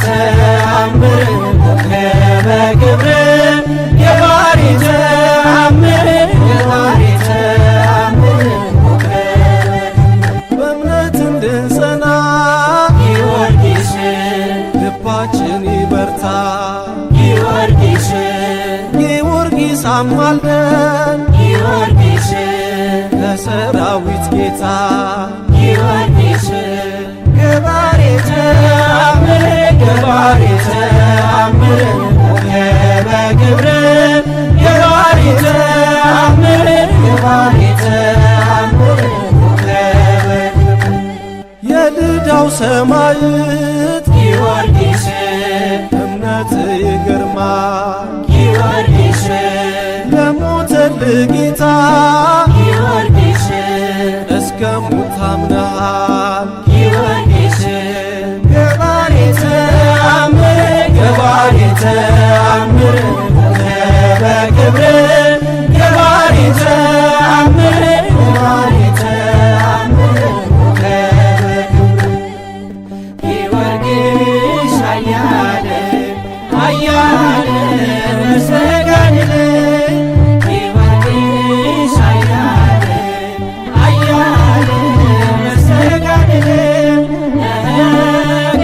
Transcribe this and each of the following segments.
ተአምር ኮከበ ክብር የባሕሪ ተአምር የባሕሪ ተአምር ኮከበ በእምነት እንድንጸና ጊዮርጊስ ልባችን ይበርታ ጊዮርጊስ ጊዮርጊስ አማልደን ጊዮርጊስ ለሰራዊት ጌታ ጊዮርጊስ ገባሬ ተአምር ገባሬ ተአምር ኮከበ ክብር ገባሬ ተአምር ገባሬ ተአምር ኮከበ የልዳው ሰማዕት ጊዮርጊስ እምነት ይገርማል ጊዮርጊስ ለሞተልህ ጌታ ጊዮርጊስ እስከ ሞት አምነሃል ጊዮርጊስ ገባሬ ተአምር ገባሬ ተአምር ኮከበ ክብር ገባሬ ተአምር ገባሬ ተአምር ኮከበ ጊዮርጊስ ኃያል ኃያል መስተጋድል ጊዮርጊስ ኃያል ኃያል መስተጋድል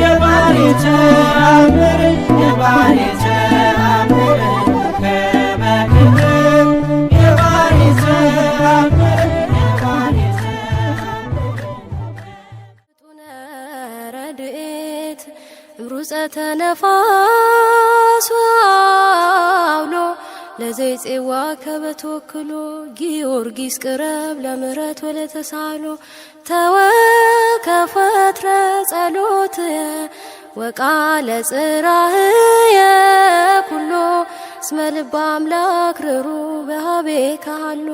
ገባሬ ተአምር ገባሬ ተአምር ኮከበ ክብር ገባሬ ተአምር ገባሬ ተአምር ፍጡነ ረድኤት ሩፀተ ነፋስ አውሎ ለዘይፄዋ ከበተወክሎ ጊዮርጊስ ቅረብ ለምህረት ወለተሳሎ ተወከፈትረ ጸሎትየ ወቃለ ጽራህየ ኩሎ እስመ ልበ አምላክ ርሩ በኀቤ ካሎ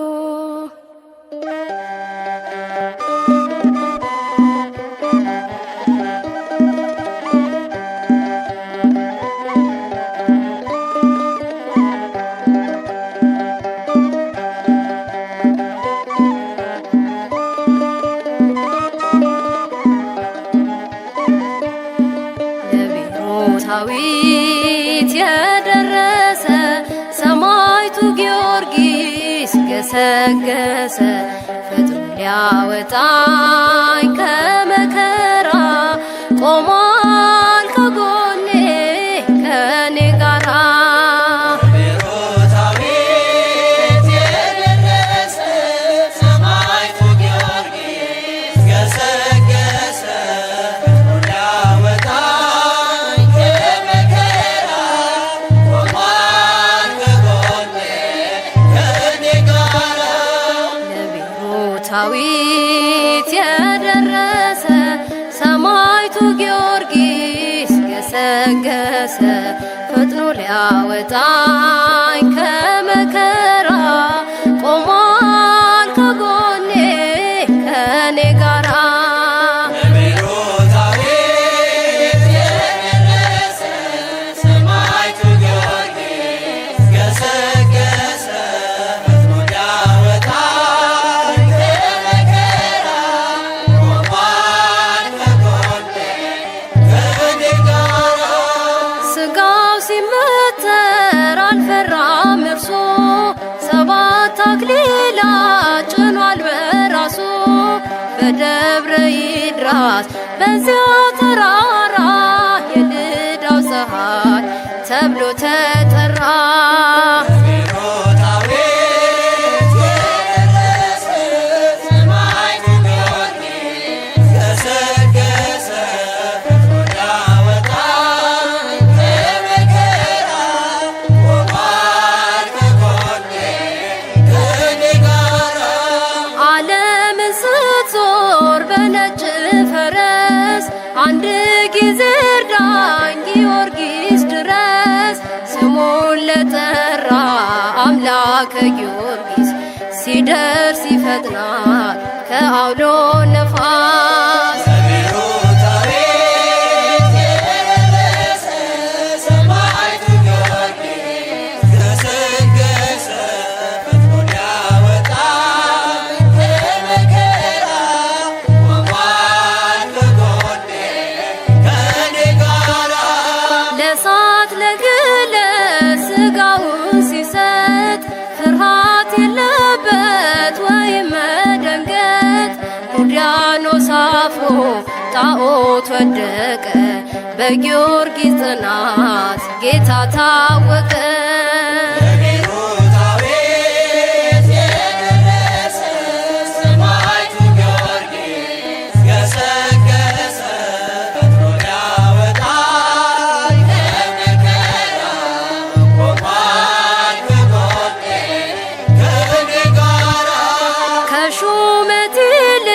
ዳዊት የደረሰ ሰማዕቱ ጊዮርጊስ ገሰገሰ ፈጥኖ ሊያወጣኝ ከመከራ ቆሟል ከጎኔ ከኔ ጋራ ዳዊት የደረሰ ሰማዕቱ ጊዮርጊስ ገሰገሰ ፈጥኖ ሊያወጣኝ ከመከራ ቆሟል ከጎኔ ከኔ ጋራ ሲመተር አልፈራም እርሱ ሰባት አክሊላት ጭኗል በራሱ በደብረ ይድራስ በዚያ ተራራ የልዳው ፀሐይ ተብሎ ተጠራ አንድ ጊዜ እርዳኝ ጊዮርጊስ ድረስ ስሙን ለጠራ አምላከ ጊዮርጊስ ሲደርስ ይፈጥናል ከአውሎ ነፋስ ጣዖት ወደቀ። በጊዮርጊስ ጽናት ጌታ ታወቀ። ከሹመት ይልቅ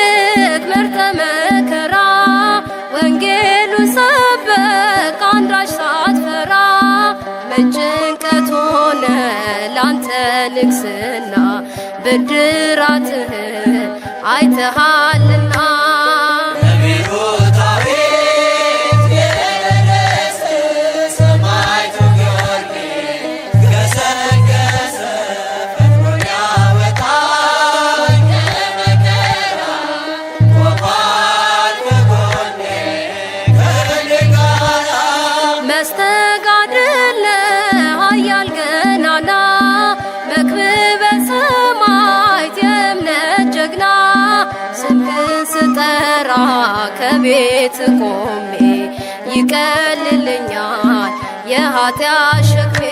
መርጠ መከራ ወንጌሉን ሰበክ አንዳች ሳትፈራ። ምን ጭንቀት ሆነ ላንተ ንግስና ብድራትህን አይተሃልና። መስተጋድል ኃያል ገናና መክብበ ሰማዕት የእምነት ጀግና። ስምህን ስጠራ ከቤት ቆሜ ይቀልልኛል የኃጢአት ሸክሜ።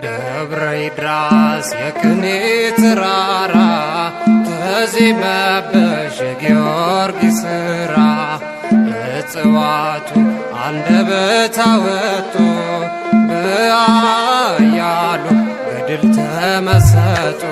ደብረ ይድራስ የቅኔ ተራራ ተዜመብሽ የጊዮርጊስ ሥራ። እጽዋቱ አንደበት አወጡ በኃያሉ ገድል ተመሰጡ።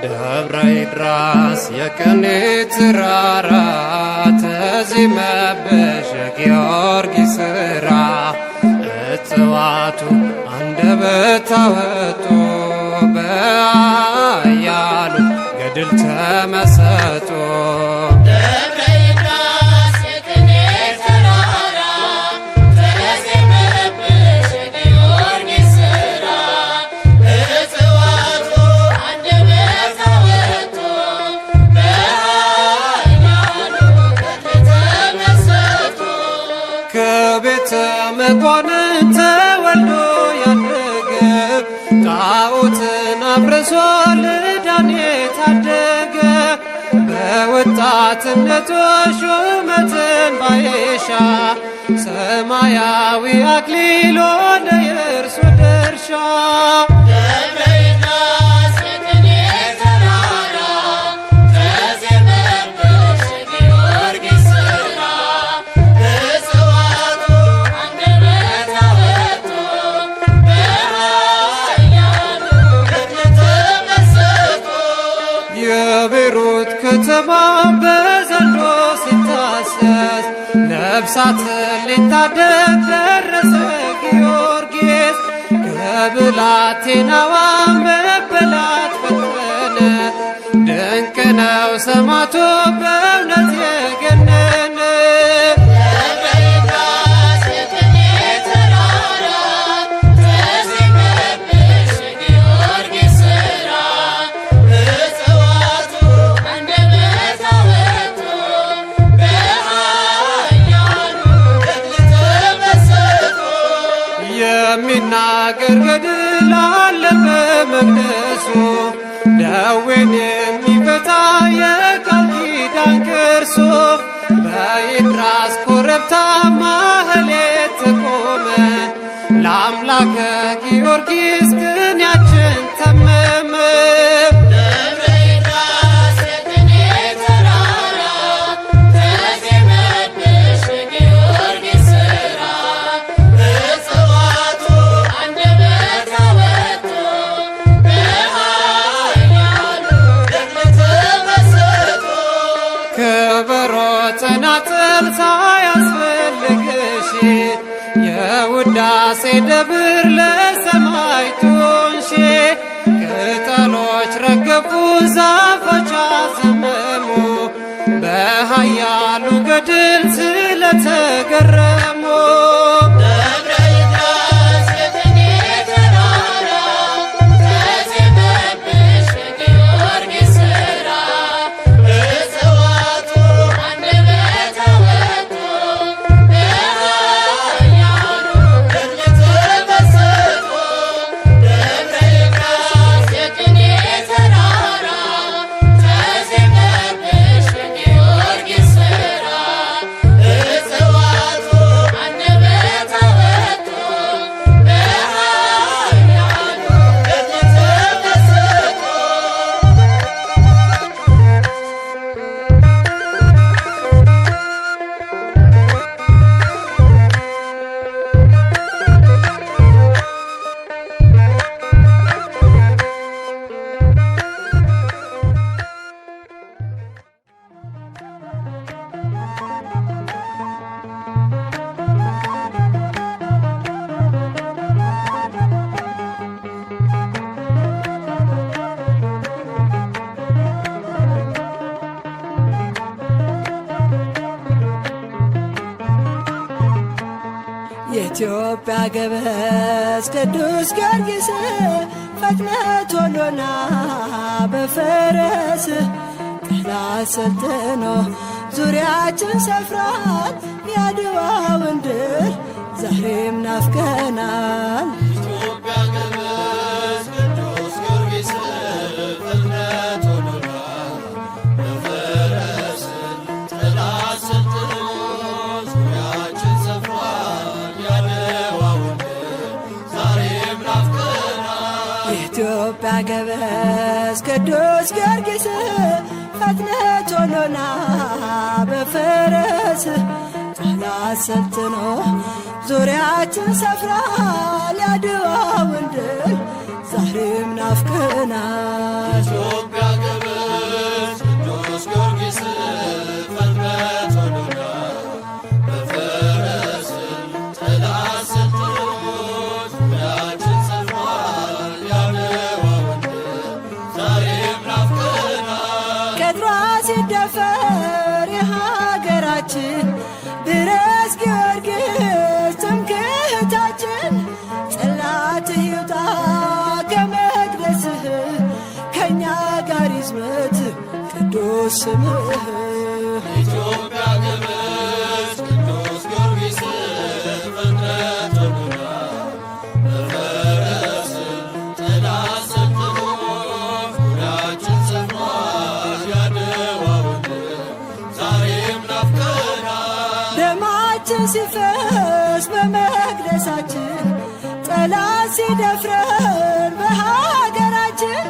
ደብረ ይድራስ የቅኔ ተራራ ተዜመብሽ የጊዮርጊስ ሥራ። እጽዋቱ አንደበት አወጡ በኃያሉ ገድል ተመሰጡ። ከቤተ መኳንንት ተወልዶ ያደገ ጣዖትን አፍርሶ ልዳን የታደገ። በወጣትነቱ ሹመትን ባይሻ ሰማያዊ አክሊል ሆነ የእርሱ ድርሻ። የቤይሩት ከተማ በዘንዶ ሲታሰስ ነፍሳትን ሊታደግ ደረሰ ጊዮርጊስ። ከብላቴናዋ መበላት ፈተነ ድንቅ ነው ሰማዕቱ በእውነት የገነነ። የሚናገር ገድል አለ መቅደሱ ደዌን የሚፈታ የቃል ኪዳን ቅርሱ በይድራስ ኮረብታ ማህሌት ተቆመ ለአምላከ ጊዮርጊስ ቅኔያችን ተመመ። ከበሮ ጸናጽል ሳያስፈልግሽ የውዳሴ ደብር ለሰማዕቱንሽ ቅጠሎች ረገፉ ዛፎች አዘመሙ በኃያሉ ገድል ስለተገረሙ። የኢትዮጵያ ገበዝ ቅዱስ ጊዮርጊስ ፈጥነህ ቶሎና በፈረስ ጠላት ሰልጥኖ ዙሪያችን ሰፍሯል የአድዋውን ድል ዛሬም ናፍቀናል። የኢትዮጵያ ገበዝ ቅዱስ ጊዮርጊስ ፈጥነህ ቶሎና በፈረስ ጠላት ሰልጥኖ ዙሪያችን ሰፍሯል የአድዋውን ድል ዛሬም ናፍቀናል። የኢትዮጵያ ገበዝ ቅዱስ ጊዮርጊስ ፈጥነህ ቶሎና በፈረስ ጠላት ሰልጥኖ ዙሪያችን ሰፍሯል የአድዋውን ድል ዛሬም ናፍቀናል። ቅጥሯ ሲደፈር የሀገራችን ድረስ ጊዮርጊስ ትምክህታችን ጠላትህ ይውጣ ከመቅደስህ ከእኛ ጋር ይዝመት ቅዱስ ስምህ። የኢትዮጵያ ገበዝ ቅዱስ ጊዮርጊስ ፈጥነህ ቶሎና በፈረስ ጠላት ሰልጥኖ ዙሪያችን ሰፍሯል የአድዋውን ድል ዛሬም ናፍቀናል። ደማችን ሲፈስ በመቅደሳችን ጠላት ሲደፍረን በሀገራችን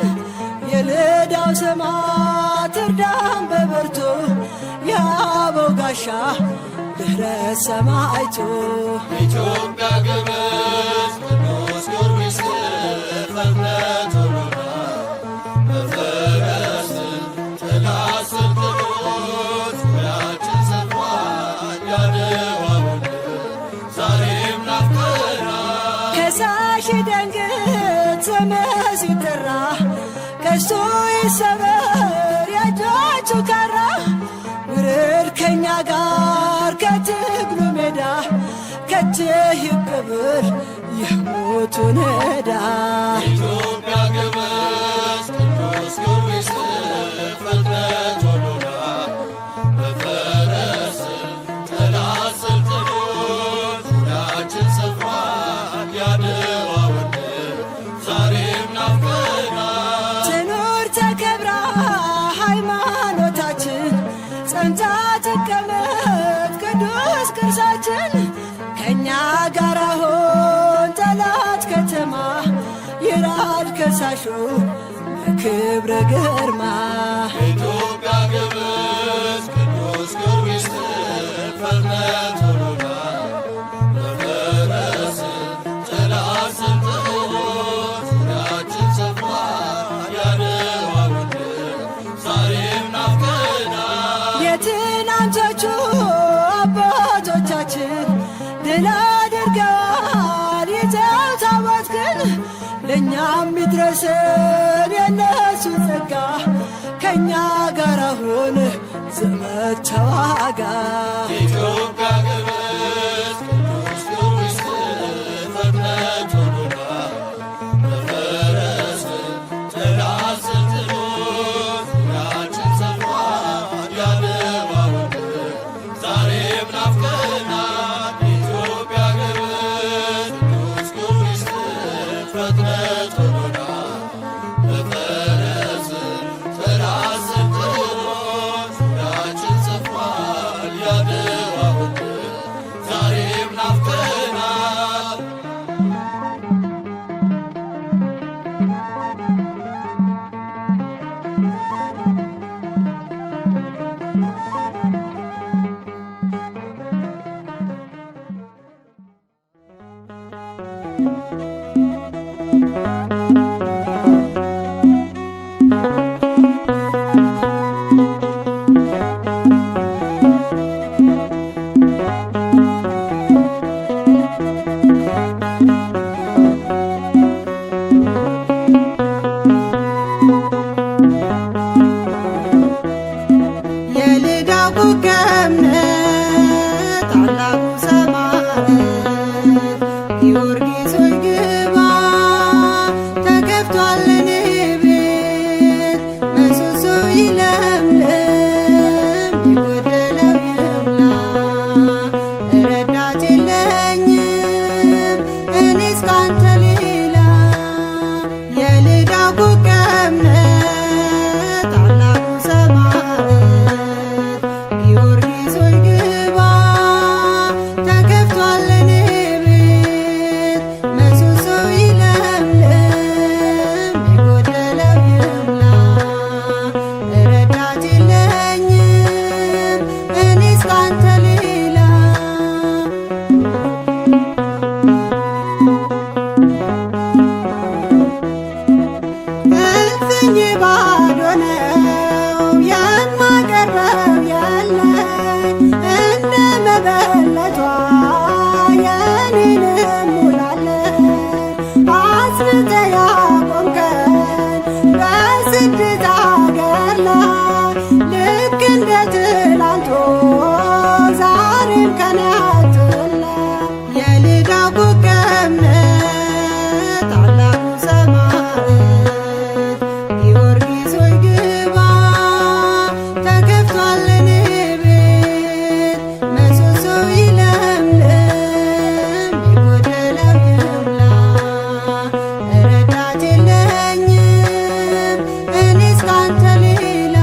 የልዳው ሰማዕት እርዳን በበርቱ የአበው ጋሻ ድኅረት ሰማዕቱ። የኢትዮጵያ ገበዝ ቅዱስ ጊዮርጊስ ፈጥነህ ቶሎና በፈረስ ጠላት ሰልጥኖ ዙሪያችን ሰፍሯል የአድዋውን ድል ዛሬም ናፍቀናል። ከሳሽ ደንግጥ ስምህ ሲጠራ ከሱ ይሰበር የእጆቹ ካራ ውረድ ከእኛ ጋር ከትግሉ ሜዳ ከእጅህ ይቀበል የሞቱን ዕዳ። የኢትዮጵያ ገበዝ ቅዱስ ጊዮርጊስ ፈጥነህ ቶሎና በፈረስ ጠላት ሰልጥኖ ዙሪያችን ሰፍሯል የአድዋውን ድል ዛሬም ናፍቀናል። ጸንታ ትቀመጥ ቅዱስ ቅርሳችን ከእኛ ጋር አሁን ጠላት ከተማ ይራድ ከሳሹ በክብረ ግርማ ኢትዮጵያ ግብጽ ቅዱስ ጊዮርጊስ ፈጥነህ ቶሎና በፈረስ ጠላት ሰልጥኖ ዙሪያችን ሰፍሯል የአድዋ ምድር ዛሬም ናፍቀናል። የትናንቶቹ አባቶቻችን ድል አድርገዋል ይዘው ታቦት ግን ለእኛም ይድረሰን የነሱ ጸጋ ከእኛ ጋር አሁን ዘመድ ተዋጋ። ኢትዮጵያ ግብጽ ቅዱስ ጊዮርጊስ ፈጥነህ ቶሎና በፈረስ ጠላት ሰልጥኖ ዙሪያችን ሰፍሯል የአድዋ ምድር ዛሬም ናፍቀናል። ኢትዮጵያ ግብጽ ቅዱስ ጊዮርጊስ ፈጥነህ ቶሎና በፈረስ ጠላት ሰልጥኖ ዙሪያችን ሰፍሯል የአድዋ ምድር ዛሬም ናፍቀናል። የልዳው ኮከብ ነህ ታላቁ ሰማዕት ጊዮርጊስ ሆይ ግባ ተከፍቷል እኔ ቤት ምሰሶ ይለምልም የጎደለው ይሙላ ረዳት የለኝም እኔስ ካንተ ሌላ የልዳው ኮከብ ነህ ታላቁ ሰማዕት ጊዮርጊስ ሆይ ግባ ተከፍቷል እኔ ቤት ምሰሶ ይለምልም የጎደለው ይሙላ ረዳት የለኝም እኔስ ካንተ ሌላ እልፍኝ ባዶ ነው የማቀርበው የለኝ እንደ መበለቷ የኔንም ሙላለን አስርተህ ያቆምከን በስደት አገር ላይ ልክ እንደ ትላንቱ ዛሬም ከኔ አትለይ የልዳው ኮከብ ነህ ታላቁ ሰማዕት ጊዮርጊስ ሆይ ግባ ተከፍቷል እኔ ቤት ምሰሶ ይለምልም የጎደለው ይሙላ ረዳት የለኝም እኔስ ካንተ ሌላ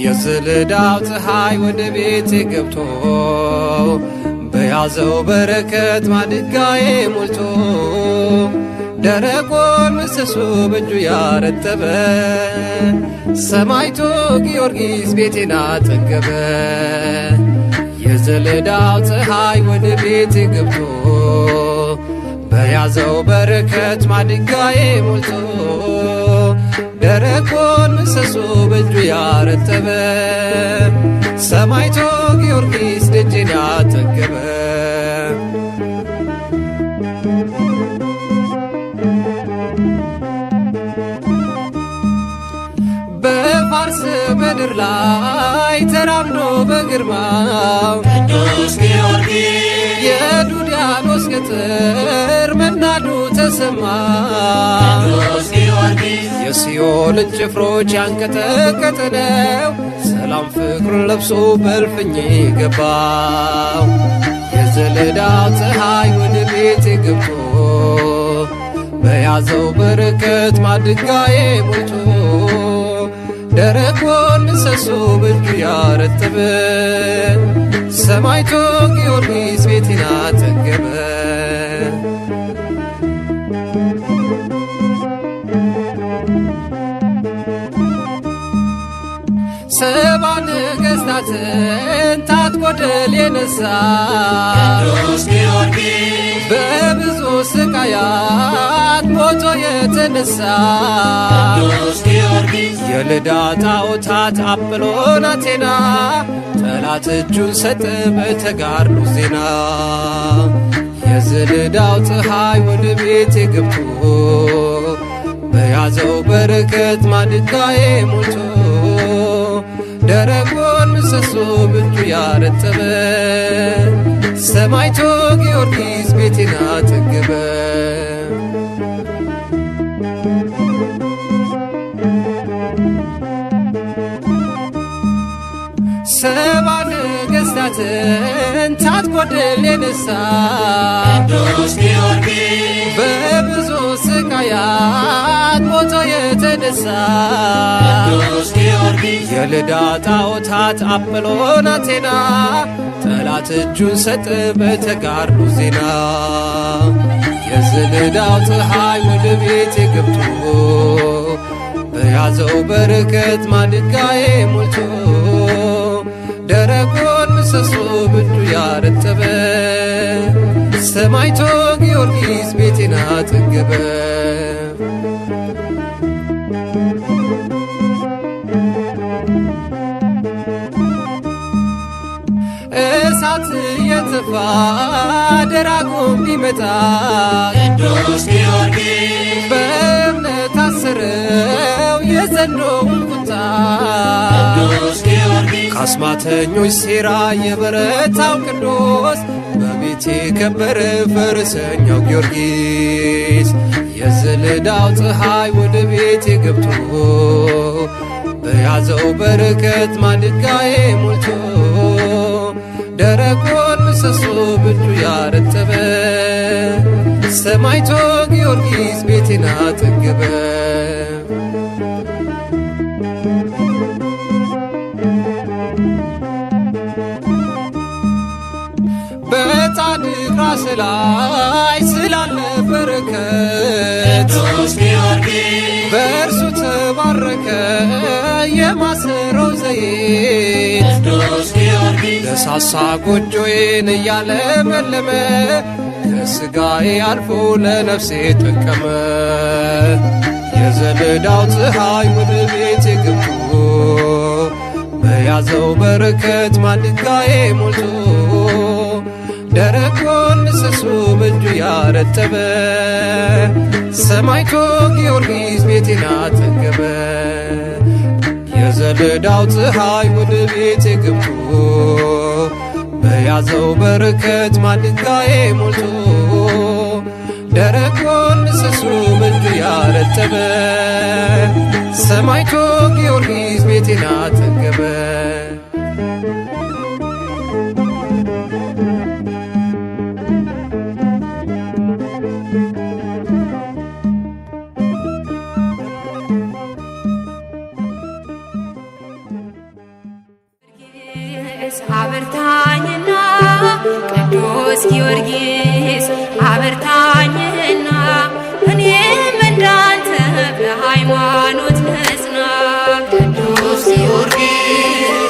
የዝልዳው ፀሐይ ወደ ቤቴ ገብቶ በያዘው በረከት ማድጋዬ ሞልቶ ደረቁን ምሰሶ በእጁ ያረጠበ ሰማዕቱ ጊዮርጊስ ቤቴን አጠገበ። የዝልዳው ፀሐይ ወደ ቤቴ ገብቶ በያዘው በረከት ማድጋዬ ሞልቶ ደረቁን ምሰሶ በእጁ ያረጠበ ሰማዕቱ ጊዮርጊስ ደጄን ያጠገበ። በፋርስ ምድር ላይ ተራምዶ በግርማው ቅዱስ ጊዮርጊስ የዱድያኖስ ቅጥር መናዱ ተሰማ። ቅዱስ ጊዮርጊስ የሲኦልን ጭፍሮች ያንቀጠቀጠ ነው ሰላም ፍቅሩን ለብሶ በእልፍኜ ገባው። የዝልዳው ፀሐይ ወደ ቤቴ ገብቶ በያዘው በረከት ማድጋዬ ሞልቶ ደረቁን ምሰሶ በእጁ ያረጠበ ሰማዕቱ ጊዮርጊስ ቤቴን አጠገበ። ሰባ ነገሥታትን ታጥቆ ድል የነሣ ቅዱስ ጊዮርጊስ በብዙ ስቃያት ሞቶ የተነሳ ቅዱስ ጊዮርጊስ የልዳ ጣዖታት አጵሎን አቴና ጠላት እጁን ሰጠ በተጋድሎ ዜና። የዝልዳው ፀሐይ ወደ ቤቴ ገብቶ በያዘው በረከት ማድጋዬ ሞልቶ ደረቁን ምሰሶ በእጁ ያረጠበ ሰማዕቱ ጊዮርጊስ ቤቴን አጠገበ። ሰባ ነገሥታትን ታጥቆ ድል የነሣ ቅዱስ ጊዮርጊስ በብዙ ስቃያት ሞቶ የተነሳ ቅዱስ ጊዮርጊስ የልዳ ጣዖታት አጵሎን አቴና ጠላት እጁን ሰጠ በተጋድሎ ዜና። የዝልዳው ፀሐይ ወደ ቤቴ ገብቶ በያዘው በረከት ማድጋዬ ሞልቶ ደረቁን ምሰሶ በእጁ ያረጠበ ሰማዕቱ ጊዮርጊስ ቤቴን አጠገበ። እሳት የተፋ ደራጎም ቢመጣ ቅዱስ ጊዮርጊስ በእምነት አሰረው የዘንዶውን ቁጣ። ቅዱስ ጊዮርጊስ ከአስማተኞች ሴራ የበረታው ቅዱስ በቤቴ ከበረ ፈረሰኛው ጊዮርጊስ። የዝልዳው ፀሐይ ወደ ቤቴ ገብቶ በያዘው በረከት ማድጋዬ ሞልቶ ደረቁን ምሰሶ በእጁ ያረጠበ ሰማዕቱ ጊዮርጊስ ቤቴን አጠገበ። በጻድቅ ራስ ላይ ስላለ በረከት ቅዱስ ጊዮርጊስ በእርሱ ተባረከ የማሰረው ዘይት። ቅዱስ ጊዮርጊስ ለሳሳ ጎጆዬን እያለመለመ ከሥጋዬ አልፎ ለነፍሴ ጠቀመ። የዝልዳው ፀሐይ ወደ ቤቴ ገብቶ በያዘው በረከት ማድጋዬ ሞልቶ ደረቁን ምሰሶ በእጁ ያረጠበ ሰማዕቱ ጊዮርጊስ ቤቴን አጠገበ። የዝልዳው ፀሐይ ወደ ቤቴ ገብቶ በያዘው በረከት ማድጋዬ ሞልቶ ደረቁን ምሰሶ በእጁ ያረጠበ ረጠበ ሰማዕቱ ጊዮርጊስ ቤቴን አጠገበ። አበርታኝና ቅዱስ ጊዮርጊስ አበርታኝና እኔም እንዳንተ በሃይማኖት ልጽና። ቅዱስ ጊዮርጊስ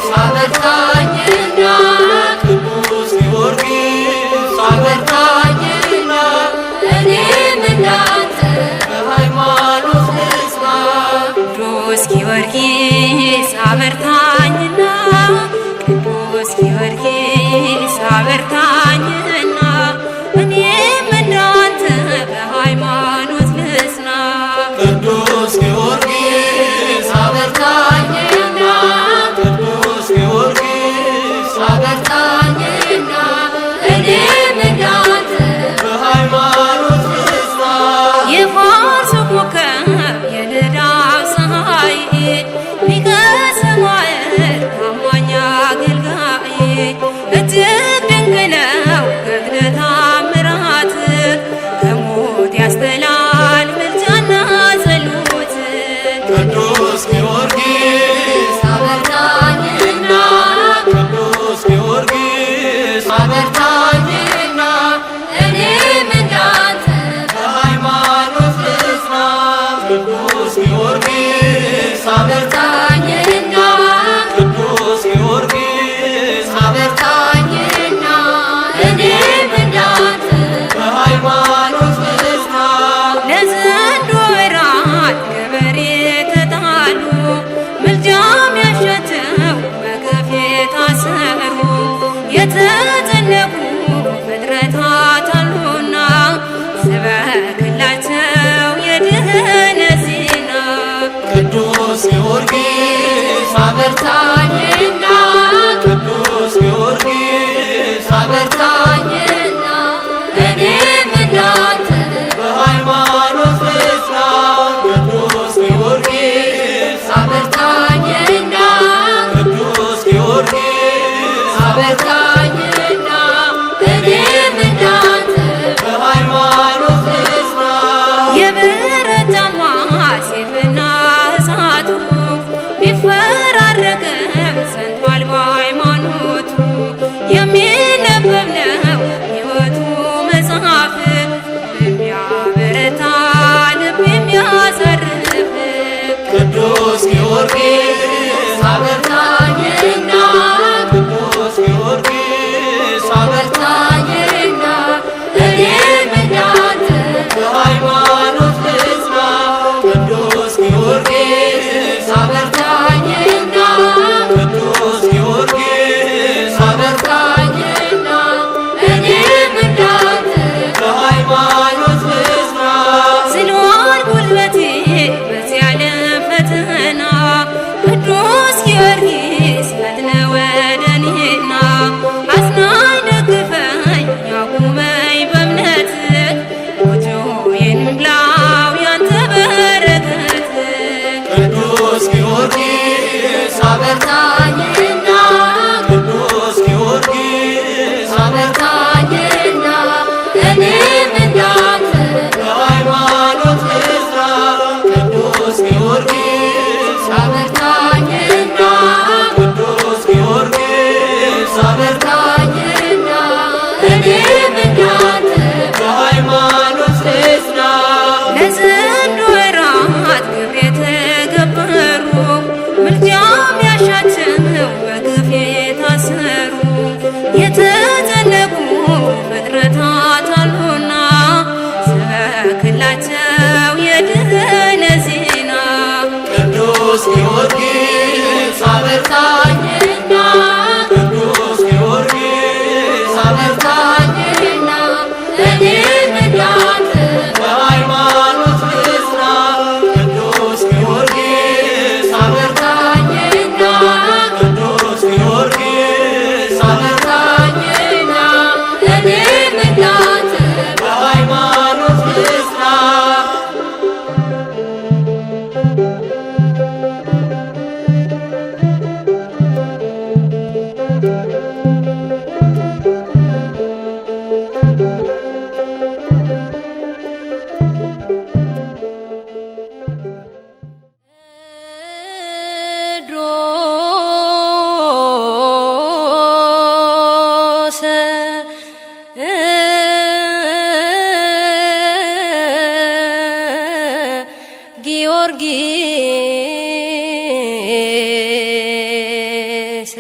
ጊዮርጊስ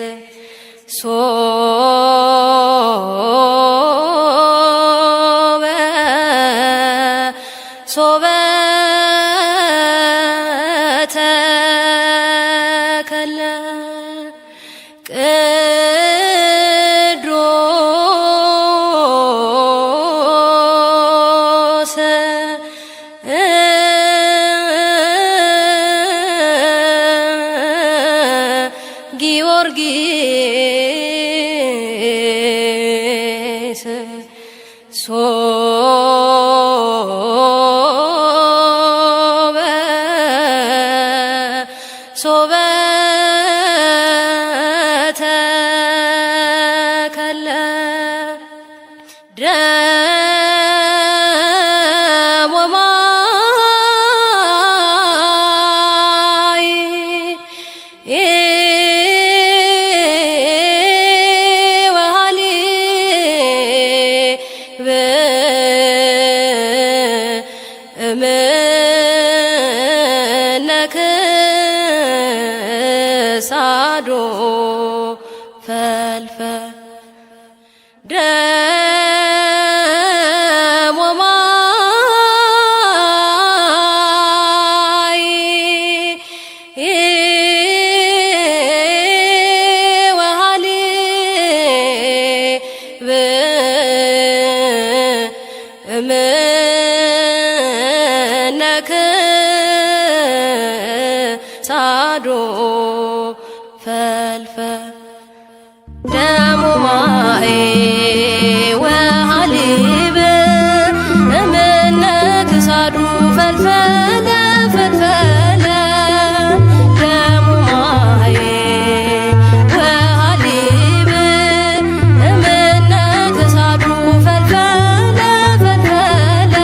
ሶበ ተከለ ቅዱስ ጊዮርጊስ ሶበ ተከለ ደም ወማይ ወሃሊብ እምነክሳዶ ፈልፈል ደም ወማይ ወሃሊብ እምነክሳዶ ፈልፈል ደሙ ማይ ወሃሊብ እምነክሳዱ ፈልፈለ ፈልፈለ ደሙ ማይ ወሃሊብ እምነክሳዱ ፈልፈለ ፈልፈለ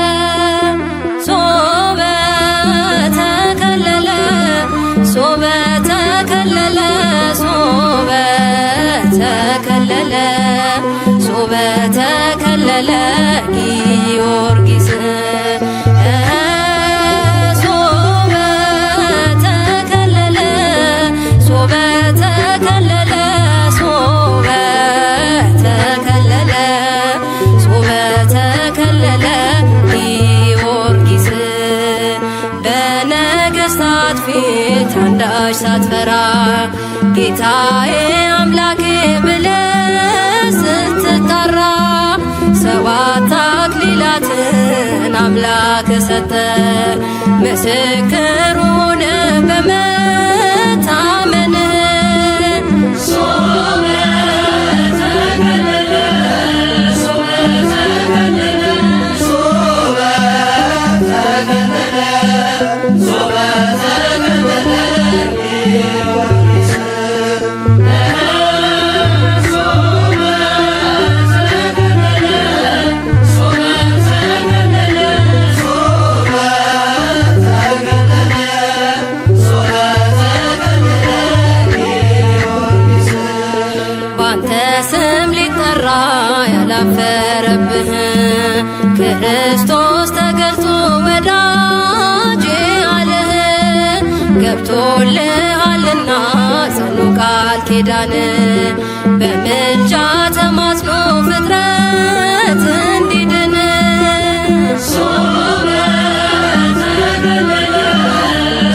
ሶበ ተከለለ ሶበ ተከለለ ሶበ ተከለለ ሶበ ተከለለ ጊዮርጊስ ሶበ ተከለለ ሶበ ተከለለ ሶበ ተከለለ ሶበ ተከለለ ጊዮርጊስ በነገሥታት ፊት አንዳች ሳትፈራ ጌታዬ አምላኬ ብለህ ስትጠራ ሰባት አክሊላትን አምላክ ሰጠ ምስክር ሆነ በመታመንህ ሶበ ተከለለ ሶበ ተከለለ ሶበ ተከለለ ሶበ ተከለለ ጊዮርጊስ ባንተ ስም ሊጠራ ያላፈረብህ ክርስቶስ ተገልጾ ወዳጄ አለህ ገብቶልሃልና ጽኑ ቃል ኪዳን በምልጃ ተማጽኖ ፍጥረት እንዲድን ሶበ ተከለለ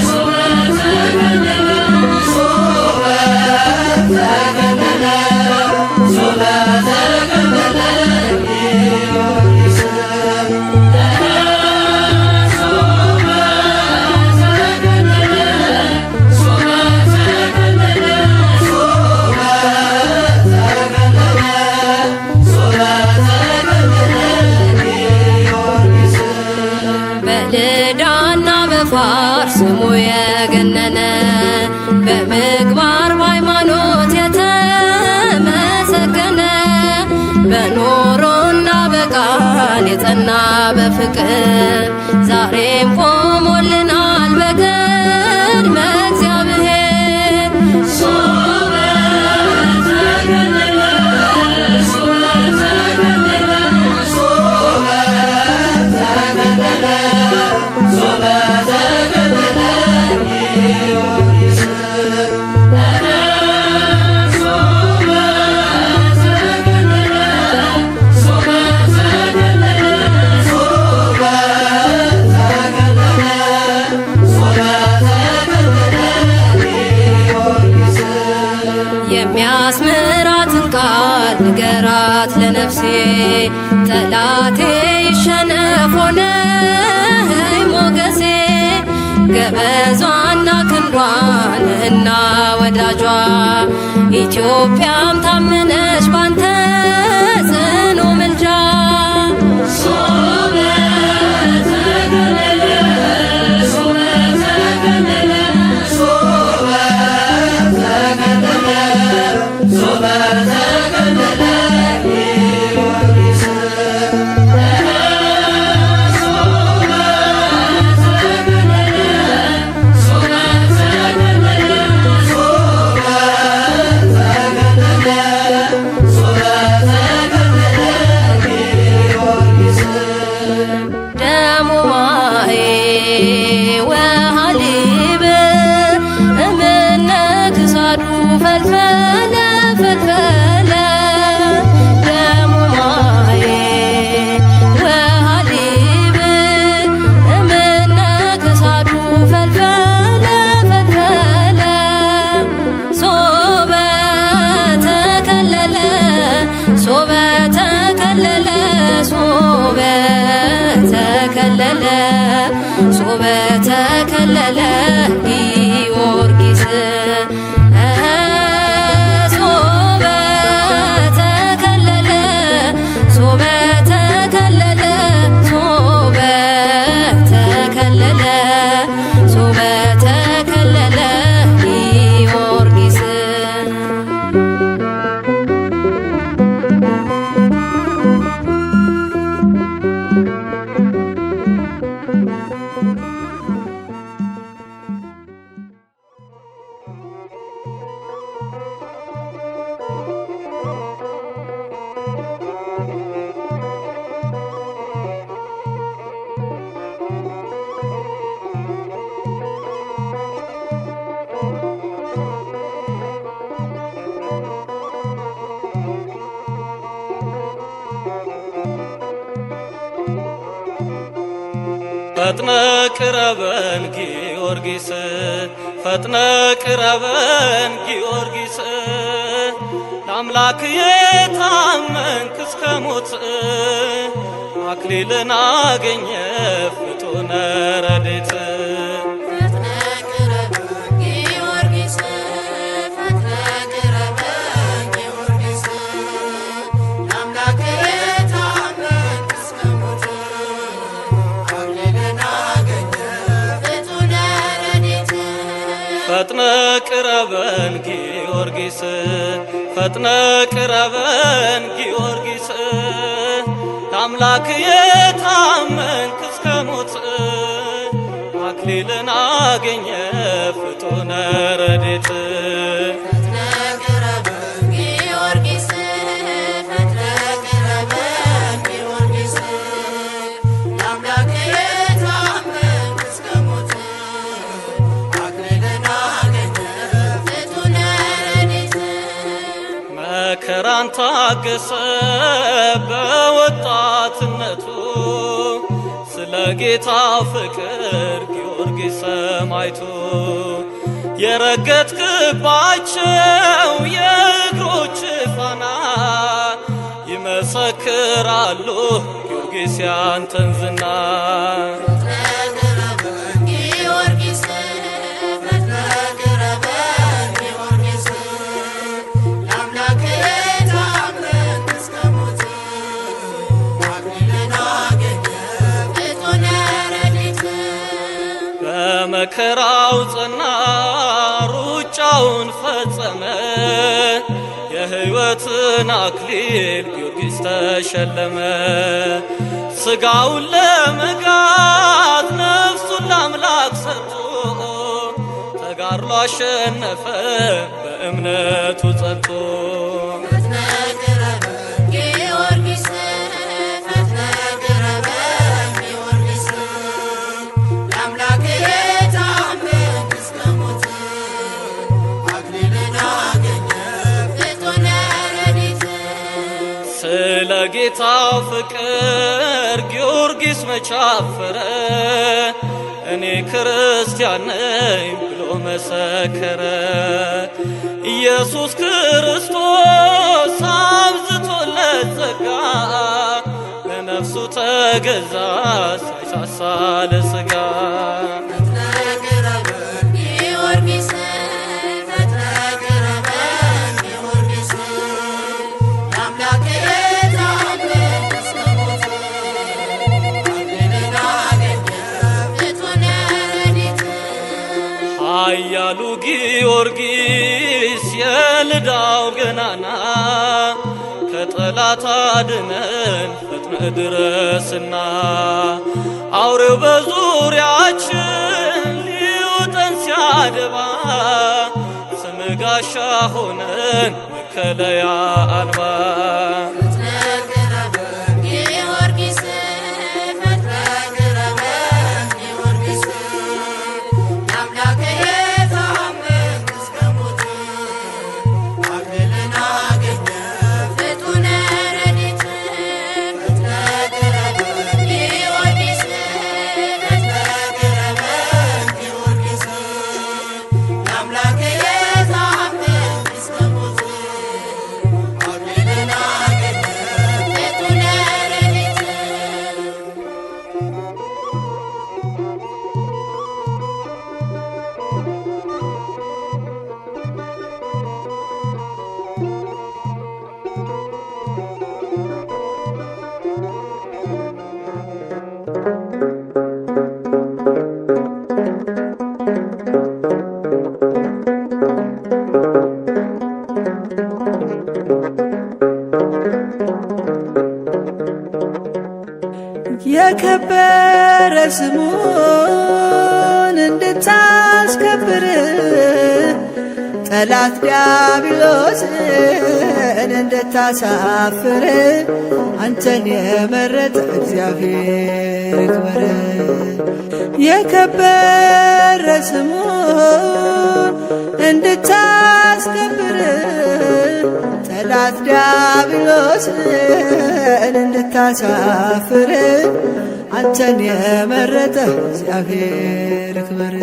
ሶበ ተከለለ ሶበ ተከለለ ሶበ ተከለለ ጊዮርጊስ ሶበ ተከለለ ሶበ ተከለለ ሶበ ተከለለ ሶበ ተከለለ ጊዮርጊስ በልዳና በፋር ስሙ የገነነ በምግባር በሃይማኖት የተመሰገነ በኖሮና በቃል የጸና በፍቅር ዛሬም ቆሞልናል በቅድመ እግዚአብሔር ሶበ ተከለለ ሶበ ተከለለ ሶበ ተከለለ ሶበ ተከለለ የሚያስምራትን ቃል ንገራት ለነፍሴ። ጠላቴ ይሸነፍ ሆነኝ ሞገሴ ገበዟና ክንዷ ነህና ወዳጇ። ኢትዮጵያም ታመነች ባንተ ጽኑ ምልጃ። ሶበ ተከለለ ጊዮርጊስ ሶበ ተከለለ ሶበ ተከለለ ሶበ ተከለለ ሶበ ተከለለ ጊዮርጊስ ፈጥነ ቅረበን ጊዮርጊስ ፈጥነ ቅረበን ጊዮርጊስ ለአምላክ የታመንክ እስከ ሞት አክሊልን አገኘ ፍጡነ ረድኤት። ፈጥነ ቅረበን ጊዮርጊስ ፈጥነ ቅረበን ጊዮርጊስ ለአምላክ የታመንክ እስከ ሞት አክሊልን አገኘ ፍጡነ ረድኤት። መከራን ታገሰ በወጣትነቱ ስለ ጌታ ፍቅር ጊዮርጊስ ሰማዕቱ። የረገጥክባቸው የእግሮች ፋና ይመሰክራሉ ጊዮርጊስ ያንተን ዝና። በመከራው ጸና ሩጫውን ፈጸመ የሕይወትን አክሊል ጊዮርጊስ ተሸለመ። ሥጋውን ለመጋት ነፍሱን ለአምላክ ሰጥቶ ተጋድሎ አሸነፈ በእምነቱ ጸንቶ። ስለ ጌታው ፍቅር ጊዮርጊስ መቻፈረ እኔ ክርስቲያን ነኝ ብሎ መሰከረ። ኢየሱስ ክርስቶስ አብዝቶለት ጸጋ ለነፍሱ ተገዛ ሳይሳሳ ለሥጋ ኃያሉ ጊዮርጊስ የልዳው ገናና ከጠላት አድነን ፈጥነ ድረስና አውሬው በዙሪያችን ሊውጠን ሲያደባ ስምህ ጋሻ ሆነን መከለያ አልባ የከበረ ስሙን እንድታስከብር ጠላት ዲያብሎስን እንድታሳፍር አንተን የመረጠ እግዚአብሔር ይክበር። የከበረ ስሙን እንድታስከብር ጠላት ዲያብሎስን እንድታሳፍር አንተን የመረጠ እግዚአብሔር ይክበር።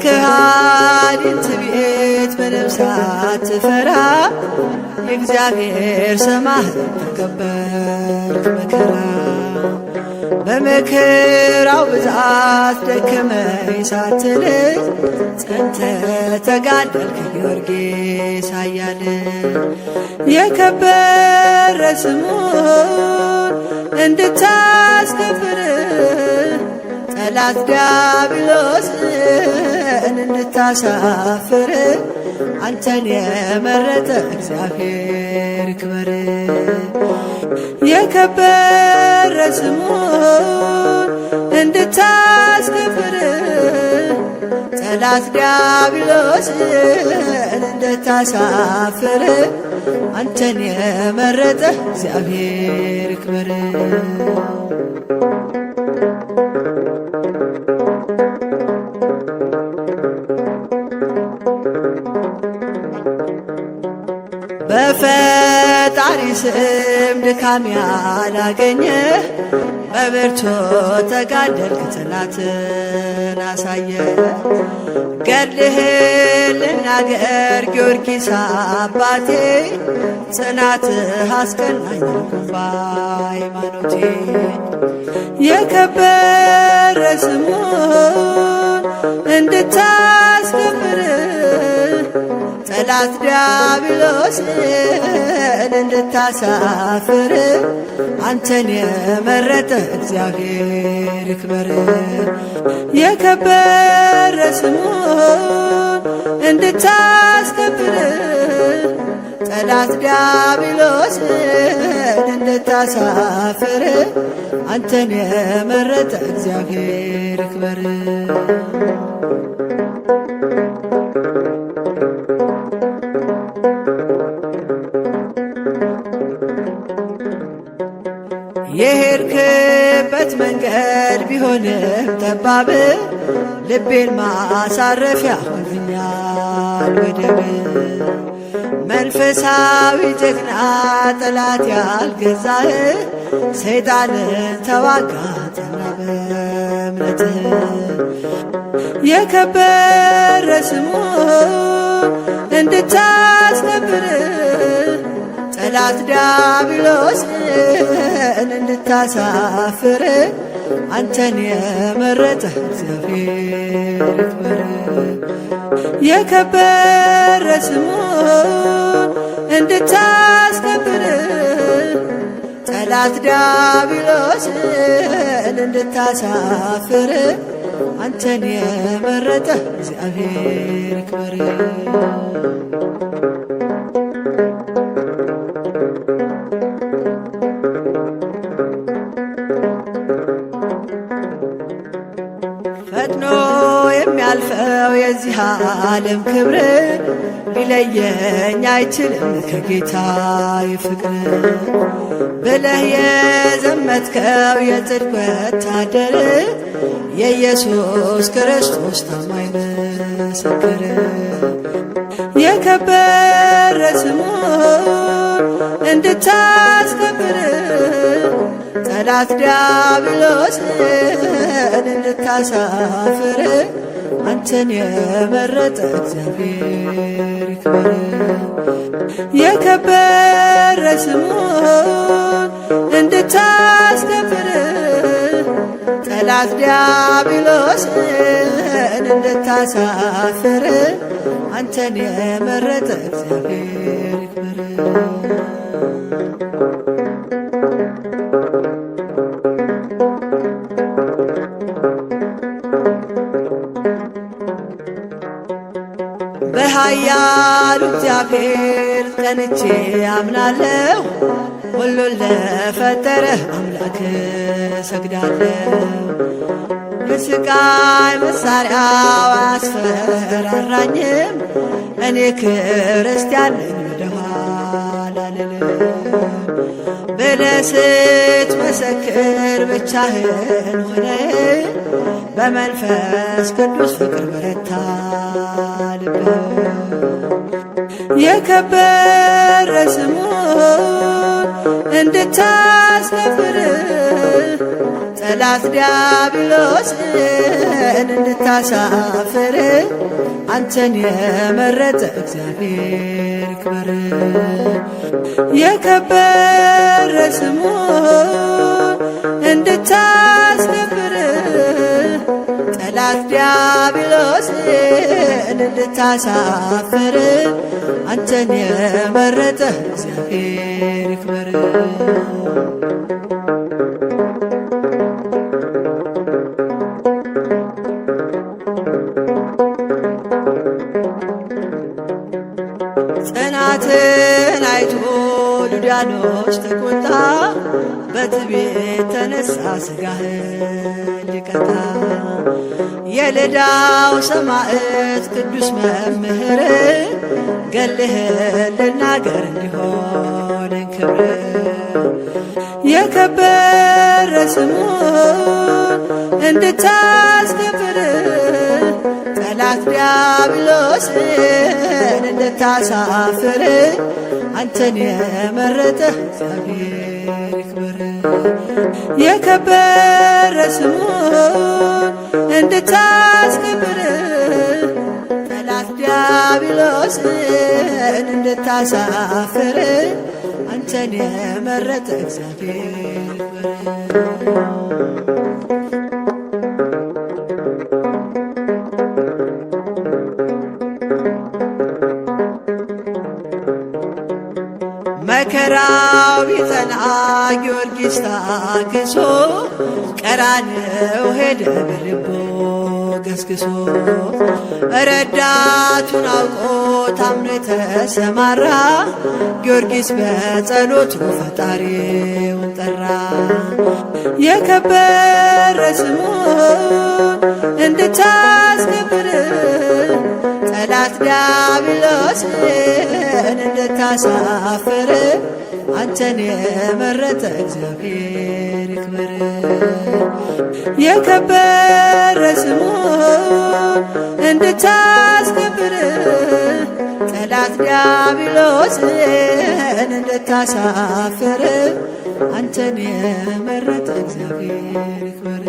የከሃዲን ትዕቢት በነፍሳት ትፈራ የእግዚአብሔር ሰማዕት ተቀበልክ መከራ። በመከራው ብዛት ደከመኝ ሳትል ጸንተህ ተጋደልክ ጊዮርጊስ ኃያል። የከበረ ስሙን እንድታስከብር ጠላት ዲያብሎስን እንድታሳፍር አንተን የመረጠ እግዚአብሔር ይክበር። የከበረ ስሙን እንድታስከብር ጠላት ዲያብሎስን እንድታሳፍር አንተን የመረጠ እግዚአብሔር ይክበር። በፈጣሪ ስም ድካም ያላገኘ በብርቱ ተጋደልክ ጠላትን አሳየ። ገድልህን ልናገር ጊዮርጊስ አባቴ ጽናትህ አስቀናኝ በሃይማኖቴ። የከበረ ስሙን እንድታስከብር ጠላት ዲያብሎስን እንድታሳፍር አንተን የመረጠ እግዚአብሔር ይክበር። የከበረ ስሙን እንድታስከብር ጠላት ዲያብሎስን እንድታሳፍር አንተን የመረጠ እግዚአብሔር ይክበር። የሄድክበት መንገድ ቢሆንም ጠባብ ልቤን ማሳረፊያ ሆኖኛል ወደብ። መንፈሳዊ ጀግና ጠላት ያልገዛህ ሰይጣንን ተዋጋ ጸና በእምነትህ። የከበረ ስሙን እንድታስከብር ጠላት ዲያብሎስን እንድታሳፍር አንተን የመረጠህ እግዚአብሔር ይክበር። የከበረ ስሙን እንድታስከብር ጠላት ዲያብሎስን እንድታሳፍር አንተን የመረጠህ እግዚአብሔር ይክበር። ፈጥኖ የሚያልፈው የዚህ ዓለም ክብር ሊለየኝ አይችልም ከጌታዬ ፍቅር። ብለህ የዘመትከው የጽድቅ ወታደር የኢየሱስ ክርስቶስ ታማኝ ምስክር። የከበረ ስሙን እንድታስከብር ጠላት ዲያብሎስን እንድታሳፍር አንተን የመረጠ እግዚአብሔር ይክበር። የከበረ ስሙን እንድታስከብር ጠላት ዲያብሎስን እንድታሳፍር አንተን የመረጠ እግዚአብሔር ይክበር። በኃያሉ እግዚአብሔር ጸንቼ አምናለሁ። ሁሉን ለፈጠረ አምላክ ሰግዳለሁ። የስቃይ መሳሪያው አያስፈራራኝም። እኔ ክርስቲያን ነኝ ወደኋላ አልልም። ብለህ ስትመሰክር ብቻህን ሆነ በመንፈስ ቅዱስ ፍቅር በረታ ልብህ። የከበረ ስሙን እንድታስከብር ጠላት ዲያብሎስን እንድታሳፍር አንተን የመረጠ እግዚአብሔር ይክበር። የከበረ ስሙን እንድታስከብር ጠላት ዲያብሎስን እንድታሳፍር አንተን የመረጠ እግዚአብሔር ይክበር። ጽናትን አይቶ ሉዲያኖስ ተቆጣ። በትዕቢት ተነሳ ሥጋህን ሊቀጣ። የልዳው ሰማዕት ቅዱስ መምህር ገድልህን ልናገር እንዲሆነን ክብር። የከበረ ስሙን እንድታስከብር ጠላት ዲያብሎስን እንድታሳፍር አንተን የመረጠ እግዚአብሔር ይክበር። የከበረ ስሙን እንድታስከብር ጠላት ዲያብሎስን እንድታሳፍር አንተን የመረጠ እግዚአብሔር ይክበር። መከራው ቢጸና ጊዮርጊስ ታግሶ ቀራንዮ ሄደ በልቦ ገስግሶ። ረዳቱን አውቆ ታምኖ የተሰማራ ጊዮርጊስ በጸሎቱ ፈጣሪውን ጠራ። የከበረ ስሙን እንድታስከብር ጠላት ዲያብሎስን እንድታሳፍር አንተን የመረጠ እግዚአብሔር ይክበር። የከበረ ስሙን እንድታስከብር ጠላት ዲያብሎስን እንድታሳፍር አንተን የመረጠ እግዚአብሔር ይክበር።